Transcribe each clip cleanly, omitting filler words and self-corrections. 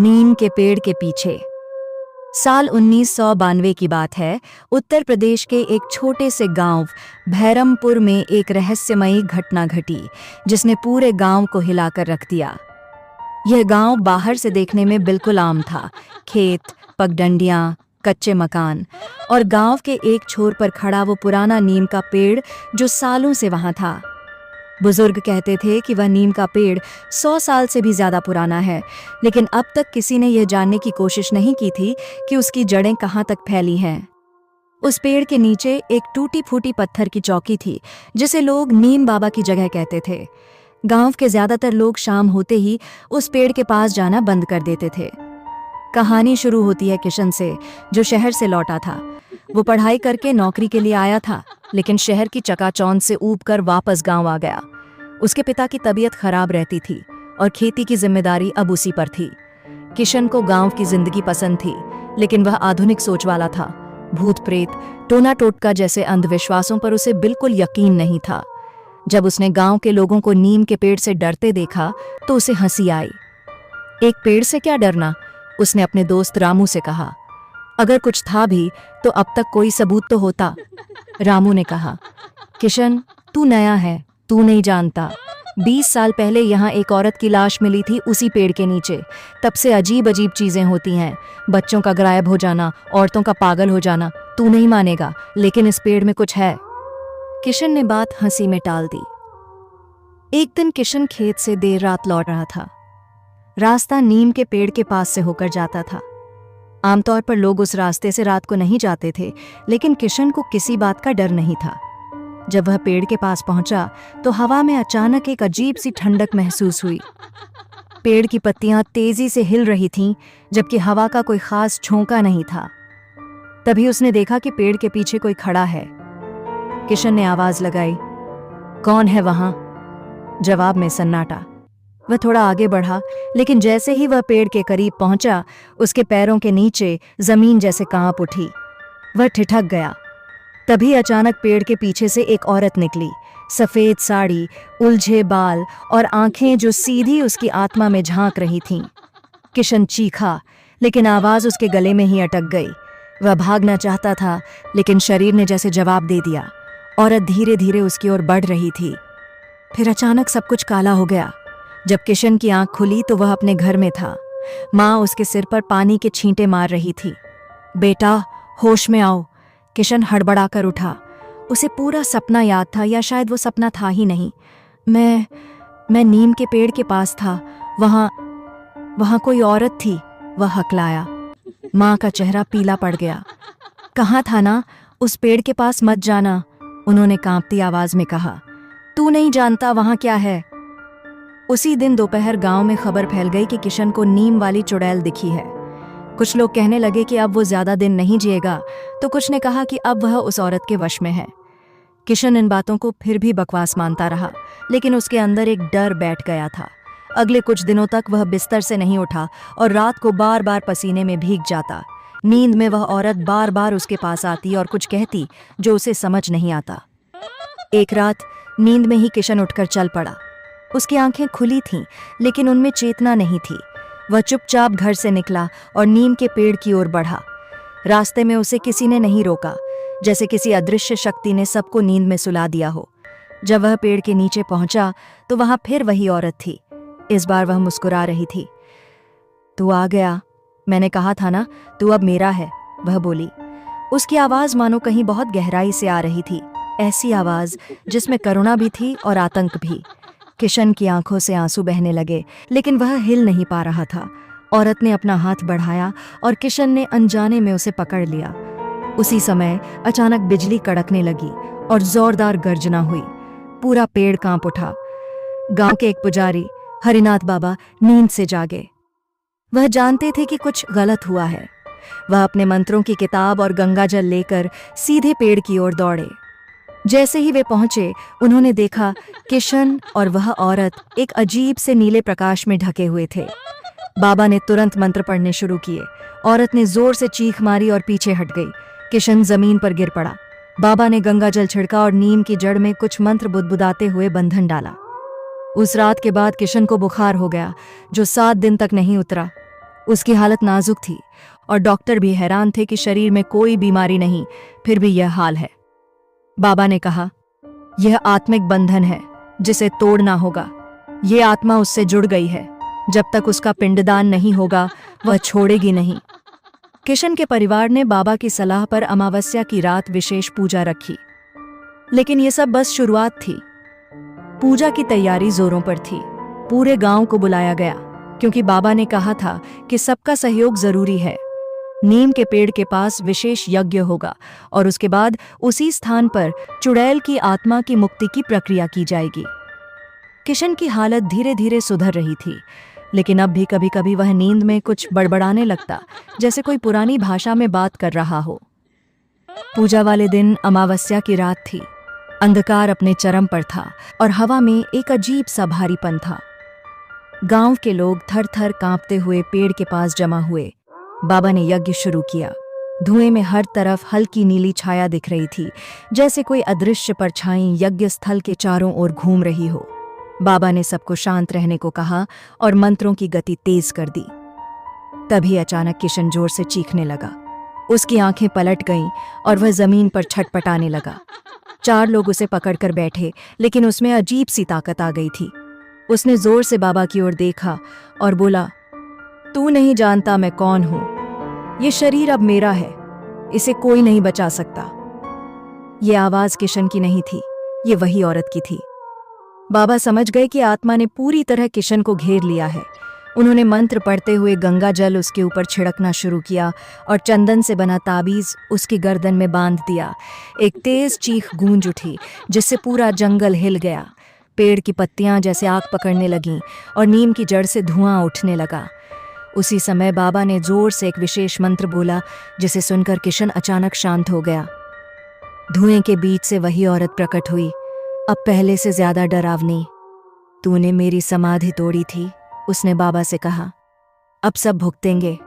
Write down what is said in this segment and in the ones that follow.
नीम के पेड़ के पीछे। साल 1992 की बात है। उत्तर प्रदेश के एक छोटे से गांव भैरमपुर में एक रहस्यमयी घटना घटी जिसने पूरे गांव को हिलाकर रख दिया। यह गांव बाहर से देखने में बिल्कुल आम था। खेत, पगडंडियां, कच्चे मकान और गांव के एक छोर पर खड़ा वो पुराना नीम का पेड़ जो सालों से वहां था। बुजुर्ग कहते थे कि वह नीम का पेड़ 100 साल से भी ज्यादा पुराना है, लेकिन अब तक किसी ने यह जानने की कोशिश नहीं की थी कि उसकी जड़ें कहां तक फैली हैं। उस पेड़ के नीचे एक टूटी फूटी पत्थर की चौकी थी जिसे लोग नीम बाबा की जगह कहते थे। गांव के ज्यादातर लोग शाम होते ही उस पेड़ के पास जाना बंद कर देते थे। कहानी शुरू होती है किशन से, जो शहर से लौटा था। वो पढ़ाई करके नौकरी के लिए आया था, लेकिन शहर की चकाचौंध से ऊब कर वापस गांव आ गया। उसके पिता की तबीयत खराब रहती थी और खेती की जिम्मेदारी अब उसी पर थी। किशन को गांव की जिंदगी पसंद थी, लेकिन वह आधुनिक सोच वाला था। भूत प्रेत, टोना टोटका जैसे अंधविश्वासों पर उसे बिल्कुल यकीन नहीं था। जब उसने गांव के लोगों को नीम के पेड़ से डरते देखा तो उसे हंसी आई। एक पेड़ से क्या डरना, उसने अपने दोस्त रामू से कहा। अगर कुछ था भी तो अब तक कोई सबूत तो होता। रामू ने कहा, किशन तू नया है, तू नहीं जानता। 20 साल पहले यहाँ एक औरत की लाश मिली थी उसी पेड़ के नीचे। तब से अजीब अजीब चीजें होती हैं, बच्चों का गायब हो जाना, औरतों का पागल हो जाना। तू नहीं मानेगा, लेकिन इस पेड़ में कुछ है। किशन ने बात हंसी में टाल दी। एक दिन किशन खेत से देर रात लौट रहा था। रास्ता नीम के पेड़ के पास से होकर जाता था। आमतौर पर लोग उस रास्ते से रात को नहीं जाते थे, लेकिन किशन को किसी बात का डर नहीं था। जब वह पेड़ के पास पहुंचा तो हवा में अचानक एक अजीब सी ठंडक महसूस हुई। पेड़ की पत्तियां तेजी से हिल रही थीं, जबकि हवा का कोई खास झोंका नहीं था। तभी उसने देखा कि पेड़ के पीछे कोई खड़ा है। किशन ने आवाज लगाई, कौन है वहां? जवाब में सन्नाटा। वह थोड़ा आगे बढ़ा, लेकिन जैसे ही वह पेड़ के करीब पहुंचा, उसके पैरों के नीचे जमीन जैसे कांप उठी। वह ठिठक गया। तभी अचानक पेड़ के पीछे से एक औरत निकली। सफेद साड़ी, उलझे बाल और आंखें जो सीधी उसकी आत्मा में झांक रही थीं। किशन चीखा, लेकिन आवाज उसके गले में ही अटक गई। वह भागना चाहता था, लेकिन शरीर ने जैसे जवाब दे दिया। औरत धीरे धीरे उसकी ओर बढ़ रही थी। फिर अचानक सब कुछ काला हो गया। जब किशन की आंख खुली तो वह अपने घर में था। माँ उसके सिर पर पानी के छींटे मार रही थी। बेटा, होश में आओ। किशन हड़बड़ाकर उठा। उसे पूरा सपना याद था, या शायद वो सपना था ही नहीं। मैं नीम के पेड़ के पास था। वहां कोई औरत थी, वह हकलाया। माँ का चेहरा पीला पड़ गया। कहाँ था ना, उस पेड़ के पास मत जाना, उन्होंने कांपती आवाज में कहा। तू नहीं जानता वहां क्या है। उसी दिन दोपहर गांव में खबर फैल गई कि किशन को नीम वाली चुड़ैल दिखी है। कुछ लोग कहने लगे कि अब वो ज्यादा दिन नहीं जिएगा, तो कुछ ने कहा कि अब वह उस औरत के वश में है। किशन इन बातों को फिर भी बकवास मानता रहा, लेकिन उसके अंदर एक डर बैठ गया था। अगले कुछ दिनों तक वह बिस्तर से नहीं उठा और रात को बार बार पसीने में भीग जाता। नींद में वह औरत बार बार उसके पास आती और कुछ कहती जो उसे समझ नहीं आता। एक रात नींद में ही किशन उठकर चल पड़ा। उसकी आंखें खुली थीं, लेकिन उनमें चेतना नहीं थी। वह चुपचाप घर से निकला और नीम के पेड़ की ओर बढ़ा। रास्ते में उसे किसी ने नहीं रोका, जैसे किसी अदृश्य शक्ति ने सबको नींद में सुला दिया हो। जब वह पेड़ के नीचे पहुंचा तो वहां फिर वही औरत थी। इस बार वह मुस्कुरा रही थी। तू आ गया, मैंने कहा था ना, तू अब मेरा है, वह बोली। उसकी आवाज मानो कहीं बहुत गहराई से आ रही थी, ऐसी आवाज जिसमें करुणा भी थी और आतंक भी। किशन की आंखों से आंसू बहने लगे, लेकिन वह हिल नहीं पा रहा था। औरत ने अपना हाथ बढ़ाया और किशन ने अनजाने में उसे पकड़ लिया। उसी समय अचानक बिजली कड़कने लगी और जोरदार गर्जना हुई। पूरा पेड़ कांप उठा। गांव के एक पुजारी, हरिनाथ बाबा, नींद से जागे। वह जानते थे कि कुछ गलत हुआ है। वह अपने मंत्रों की किताब और गंगाजल लेकर सीधे पेड़ की ओर दौड़े। जैसे ही वे पहुंचे, उन्होंने देखा किशन और वह औरत एक अजीब से नीले प्रकाश में ढके हुए थे। बाबा ने तुरंत मंत्र पढ़ने शुरू किए। औरत ने जोर से चीख मारी और पीछे हट गई। किशन जमीन पर गिर पड़ा। बाबा ने गंगाजल छिड़का और नीम की जड़ में कुछ मंत्र बुदबुदाते हुए बंधन डाला। उस रात के बाद किशन को बुखार हो गया, जो 7 दिन तक नहीं उतरा। उसकी हालत नाजुक थी और डॉक्टर भी हैरान थे कि शरीर में कोई बीमारी नहीं, फिर भी यह हाल है। बाबा ने कहा, यह आत्मिक बंधन है जिसे तोड़ना होगा। ये आत्मा उससे जुड़ गई है, जब तक उसका पिंडदान नहीं होगा वह छोड़ेगी नहीं। किशन के परिवार ने बाबा की सलाह पर अमावस्या की रात विशेष पूजा रखी, लेकिन यह सब बस शुरुआत थी। पूजा की तैयारी जोरों पर थी। पूरे गांव को बुलाया गया, क्योंकि बाबा ने कहा था कि सबका सहयोग जरूरी है। नीम के पेड़ के पास विशेष यज्ञ होगा और उसके बाद उसी स्थान पर चुड़ैल की आत्मा की मुक्ति की प्रक्रिया की जाएगी। किशन की हालत धीरे धीरे सुधर रही थी, लेकिन अब भी कभी कभी वह नींद में कुछ बड़बड़ाने लगता, जैसे कोई पुरानी भाषा में बात कर रहा हो। पूजा वाले दिन अमावस्या की रात थी। अंधकार अपने चरम पर था और हवा में एक अजीब सा भारीपन था। गांव के लोग थर थर कांपते हुए पेड़ के पास जमा हुए। बाबा ने यज्ञ शुरू किया। धुएं में हर तरफ हल्की नीली छाया दिख रही थी, जैसे कोई अदृश्य परछाई यज्ञ स्थल के चारों ओर घूम रही हो। बाबा ने सबको शांत रहने को कहा और मंत्रों की गति तेज कर दी। तभी अचानक किशन जोर से चीखने लगा। उसकी आंखें पलट गईं और वह जमीन पर छटपटाने लगा। 4 लोग उसे पकड़कर बैठे, लेकिन उसमें अजीब सी ताकत आ गई थी। उसने जोर से बाबा की ओर देखा और बोला, तू नहीं जानता मैं कौन हूं। ये शरीर अब मेरा है, इसे कोई नहीं बचा सकता। ये आवाज किशन की नहीं थी, ये वही औरत की थी। बाबा समझ गए कि आत्मा ने पूरी तरह किशन को घेर लिया है। उन्होंने मंत्र पढ़ते हुए गंगा जल उसके ऊपर छिड़कना शुरू किया और चंदन से बना ताबीज उसकी गर्दन में बांध दिया। एक तेज चीख गूंज उठी, जिससे पूरा जंगल हिल गया। पेड़ की पत्तियां जैसे आग पकड़ने लगीं और नीम की जड़ से धुआं उठने लगा। उसी समय बाबा ने जोर से एक विशेष मंत्र बोला, जिसे सुनकर किशन अचानक शांत हो गया। धुएं के बीच से वही औरत प्रकट हुई, अब पहले से ज्यादा डरावनी। तूने मेरी समाधि तोड़ी थी, उसने बाबा से कहा, अब सब भुगतेंगे।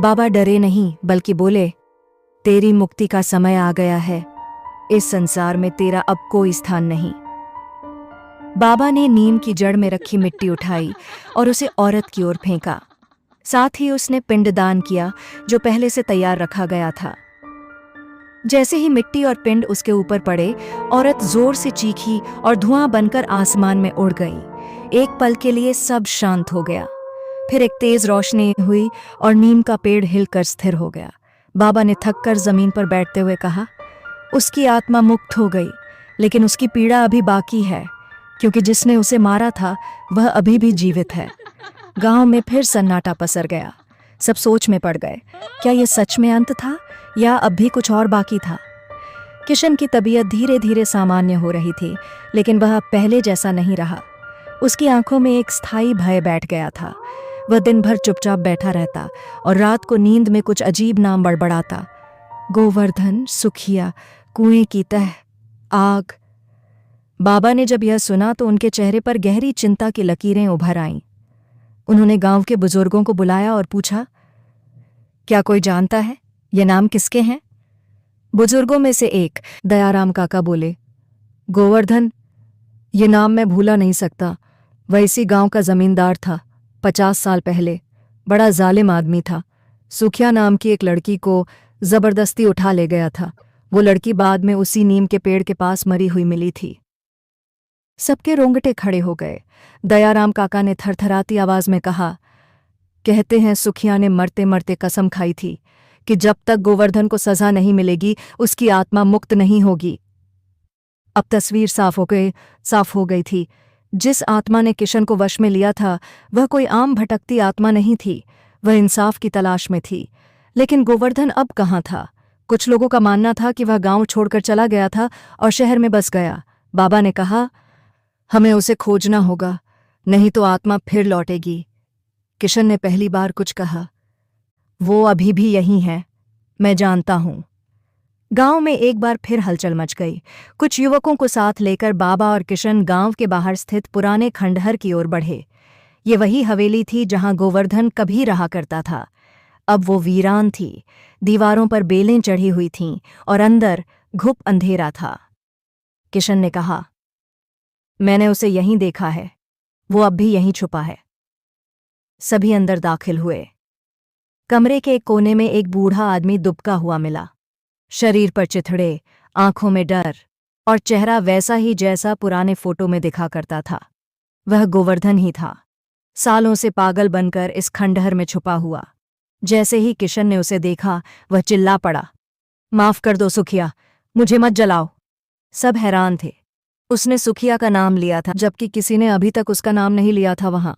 बाबा डरे नहीं, बल्कि बोले, तेरी मुक्ति का समय आ गया है। इस संसार में तेरा अब कोई स्थान नहीं। बाबा ने नीम की जड़ में रखी मिट्टी उठाई और उसे औरत की ओर फेंका। साथ ही उसने पिंडदान किया, जो पहले से तैयार रखा गया था। जैसे ही मिट्टी और पिंड उसके ऊपर पड़े, औरत जोर से चीखी और धुआं बनकर आसमान में उड़ गई। एक पल के लिए सब शांत हो गया। फिर एक तेज रोशनी हुई और नीम का पेड़ हिलकर स्थिर हो गया। बाबा ने थककर जमीन पर बैठते हुए कहा, उसकी आत्मा मुक्त हो गई, लेकिन उसकी पीड़ा अभी बाकी है, क्योंकि जिसने उसे मारा था वह अभी भी जीवित है। गांव में फिर सन्नाटा पसर गया। सब सोच में पड़ गए, क्या यह सच में अंत था या अब भी कुछ और बाकी था। किशन की तबीयत धीरे धीरे सामान्य हो रही थी, लेकिन वह पहले जैसा नहीं रहा। उसकी आंखों में एक स्थायी भय बैठ गया था। वह दिन भर चुपचाप बैठा रहता और रात को नींद में कुछ अजीब नाम बड़बड़ाता। गोवर्धन, सुखिया, कुएं की तह, आग। बाबा ने जब यह सुना तो उनके चेहरे पर गहरी चिंता की लकीरें उभर आईं। उन्होंने गांव के बुजुर्गों को बुलाया और पूछा, क्या कोई जानता है ये नाम किसके हैं? बुजुर्गों में से एक, दयाराम काका, बोले, गोवर्धन, ये नाम मैं भूला नहीं सकता। वह इसी गांव का जमींदार था, 50 साल पहले। बड़ा जालिम आदमी था। सुखिया नाम की एक लड़की को जबरदस्ती उठा ले गया था। वो लड़की बाद में उसी नीम के पेड़ के पास मरी हुई मिली थी। सबके रोंगटे खड़े हो गए। दयाराम काका ने थरथराती आवाज में कहा, कहते हैं सुखिया ने मरते मरते कसम खाई थी कि जब तक गोवर्धन को सजा नहीं मिलेगी उसकी आत्मा मुक्त नहीं होगी। अब तस्वीर साफ हो गई थी। जिस आत्मा ने किशन को वश में लिया था वह कोई आम भटकती आत्मा नहीं थी, वह इंसाफ की तलाश में थी। लेकिन गोवर्धन अब कहाँ था? कुछ लोगों का मानना था कि वह गांव छोड़कर चला गया था और शहर में बस गया। बाबा ने कहा, हमें उसे खोजना होगा, नहीं तो आत्मा फिर लौटेगी। किशन ने पहली बार कुछ कहा, वो अभी भी यही है, मैं जानता हूं। गांव में एक बार फिर हलचल मच गई। कुछ युवकों को साथ लेकर बाबा और किशन गांव के बाहर स्थित पुराने खंडहर की ओर बढ़े। ये वही हवेली थी जहां गोवर्धन कभी रहा करता था। अब वो वीरान थी। दीवारों पर बेलें चढ़ी हुई थीं और अंदर घुप अंधेरा था। किशन ने कहा, मैंने उसे यहीं देखा है, वो अब भी यहीं छुपा है। सभी अंदर दाखिल हुए। कमरे के एक कोने में एक बूढ़ा आदमी दुबका हुआ मिला। शरीर पर चिथड़े, आंखों में डर और चेहरा वैसा ही जैसा पुराने फोटो में दिखा करता था। वह गोवर्धन ही था, सालों से पागल बनकर इस खंडहर में छुपा हुआ। जैसे ही किशन ने उसे देखा, वह चिल्ला पड़ा, माफ कर दो सुखिया, मुझे मत जलाओ। सब हैरान थे। उसने सुखिया का नाम लिया था, जबकि किसी ने अभी तक उसका नाम नहीं लिया था वहां।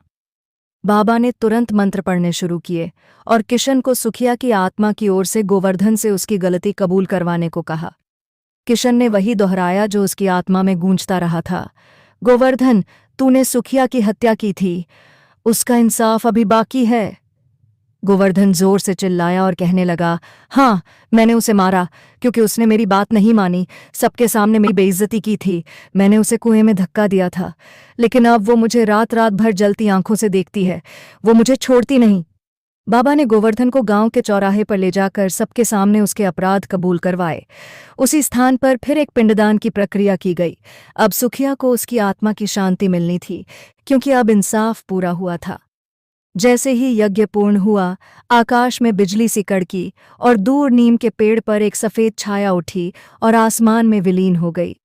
बाबा ने तुरंत मंत्र पढ़ने शुरू किए और किशन को सुखिया की आत्मा की ओर से गोवर्धन से उसकी गलती कबूल करवाने को कहा। किशन ने वही दोहराया जो उसकी आत्मा में गूंजता रहा था, गोवर्धन, तूने सुखिया की हत्या की थी, उसका इंसाफ अभी बाकी है। गोवर्धन जोर से चिल्लाया और कहने लगा, हाँ, मैंने उसे मारा क्योंकि उसने मेरी बात नहीं मानी, सबके सामने मेरी बेइज्जती की थी। मैंने उसे कुएं में धक्का दिया था, लेकिन अब वो मुझे रात रात भर जलती आंखों से देखती है, वो मुझे छोड़ती नहीं। बाबा ने गोवर्धन को गांव के चौराहे पर ले जाकर सबके सामने उसके अपराध कबूल करवाए। उसी स्थान पर फिर एक पिंडदान की प्रक्रिया की गई। अब सुखिया को उसकी आत्मा की शांति मिलनी थी, क्योंकि अब इंसाफ पूरा हुआ था। जैसे ही यज्ञ पूर्ण हुआ, आकाश में बिजली सी कड़की और दूर नीम के पेड़ पर एक सफेद छाया उठी और आसमान में विलीन हो गई।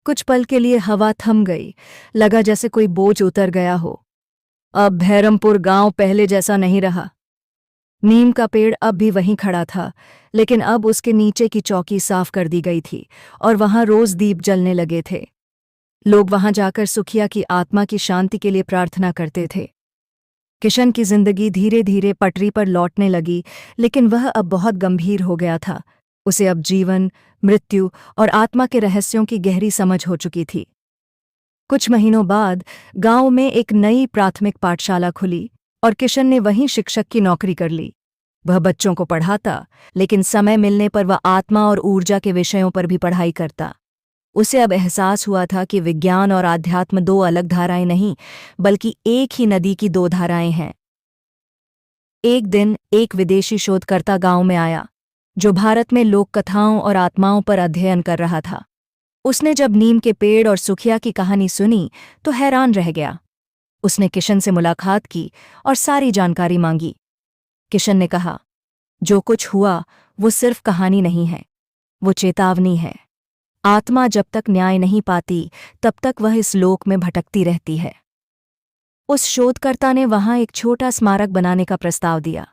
कुछ पल के लिए हवा थम गई, लगा जैसे कोई बोझ उतर गया हो। अब भैरमपुर गांव पहले जैसा नहीं रहा। नीम का पेड़ अब भी वहीं खड़ा था, लेकिन अब उसके नीचे की चौकी साफ कर दी गई थी और वहां रोज दीप जलने लगे थे। लोग वहां जाकर सुखिया की आत्मा की शांति के लिए प्रार्थना करते थे। किशन की जिंदगी धीरे धीरे पटरी पर लौटने लगी, लेकिन वह अब बहुत गंभीर हो गया था। उसे अब जीवन, मृत्यु और आत्मा के रहस्यों की गहरी समझ हो चुकी थी। कुछ महीनों बाद गांव में एक नई प्राथमिक पाठशाला खुली और किशन ने वहीं शिक्षक की नौकरी कर ली। वह बच्चों को पढ़ाता, लेकिन समय मिलने पर वह आत्मा और ऊर्जा के विषयों पर भी पढ़ाई करता। उसे अब एहसास हुआ था कि विज्ञान और आध्यात्म दो अलग धाराएं नहीं, बल्कि एक ही नदी की दो धाराएं हैं। एक दिन एक विदेशी शोधकर्ता गांव में आया, जो भारत में लोक कथाओं और आत्माओं पर अध्ययन कर रहा था। उसने जब नीम के पेड़ और सुखिया की कहानी सुनी तो हैरान रह गया। उसने किशन से मुलाकात की और सारी जानकारी मांगी। किशन ने कहा, जो कुछ हुआ वो सिर्फ कहानी नहीं है, वो चेतावनी है। आत्मा जब तक न्याय नहीं पाती, तब तक वह इस लोक में भटकती रहती है। उस शोधकर्ता ने वहां एक छोटा स्मारक बनाने का प्रस्ताव दिया,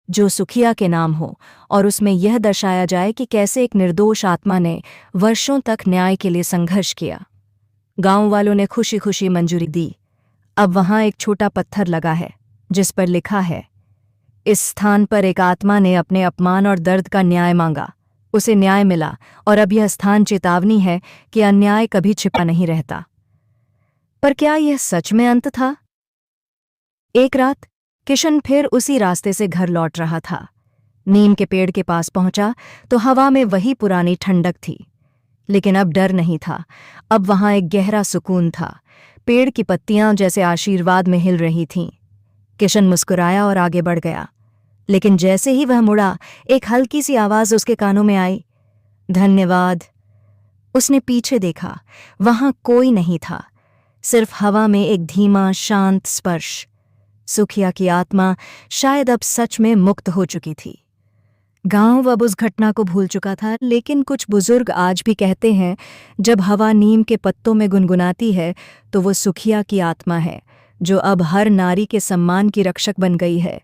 जो सुखिया के नाम हो, और उसमें यह दर्शाया जाए कि कैसे एक निर्दोष आत्मा ने वर्षों तक न्याय के लिए संघर्ष किया। गांव वालों ने खुशी खुशी मंजूरी दी। अब वहां एक छोटा पत्थर लगा है, जिस पर लिखा है, इस स्थान पर एक आत्मा ने अपने अपमान और दर्द का न्याय मांगा, उसे न्याय मिला, और अब यह स्थान चेतावनी है कि अन्याय कभी छिपा नहीं रहता। पर क्या यह सच में अंत था? एक रात किशन फिर उसी रास्ते से घर लौट रहा था। नीम के पेड़ के पास पहुंचा तो हवा में वही पुरानी ठंडक थी, लेकिन अब डर नहीं था। अब वहां एक गहरा सुकून था। पेड़ की पत्तियां जैसे आशीर्वाद में हिल रही थीं। किशन मुस्कुराया और आगे बढ़ गया, लेकिन जैसे ही वह मुड़ा, एक हल्की सी आवाज उसके कानों में आई, धन्यवाद। उसने पीछे देखा, वहां कोई नहीं था, सिर्फ हवा में एक धीमा शांत स्पर्श। सुखिया की आत्मा शायद अब सच में मुक्त हो चुकी थी। गांव अब उस घटना को भूल चुका था, लेकिन कुछ बुजुर्ग आज भी कहते हैं, जब हवा नीम के पत्तों में गुनगुनाती है तो वो सुखिया की आत्मा है, जो अब हर नारी के सम्मान की रक्षक बन गई है।